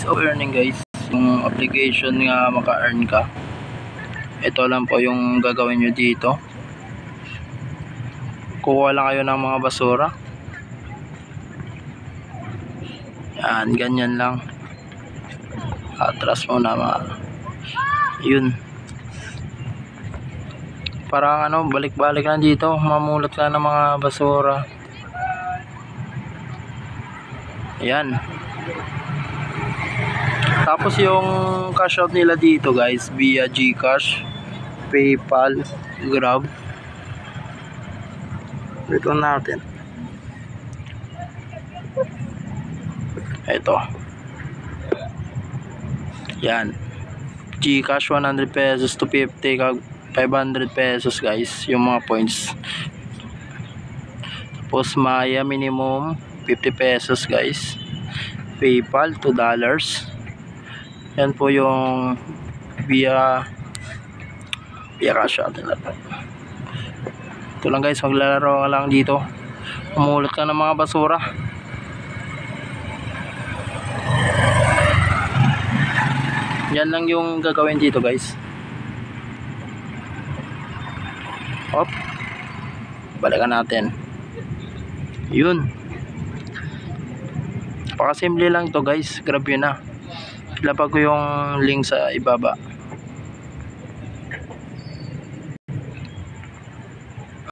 of earning guys, yung application nga maka-earn ka. Ito lang po yung gagawin nyo dito. Kukuha lang kayo ng mga basura. Yan, ganyan lang. Atras mo na yun. Parang balik-balik lang dito, mamulot ka ng mga basura. Yan. Tapos yung cash out nila dito guys, via GCash, PayPal, Grab. Ito natin. Ito. Yan. GCash 100 pesos to 50 kag 500 pesos guys, yung mga points. Tapos Maya minimum 50 pesos guys. PayPal $2. Yan po yung via cash out nila. Ito lang guys, maglalaro ka lang dito, umulot ka ng mga basura. Yan lang yung gagawin dito guys. Hop, balikan natin. Yun, napakasimple lang to guys. Grab yun na. Ilapag ko yung link sa ibaba.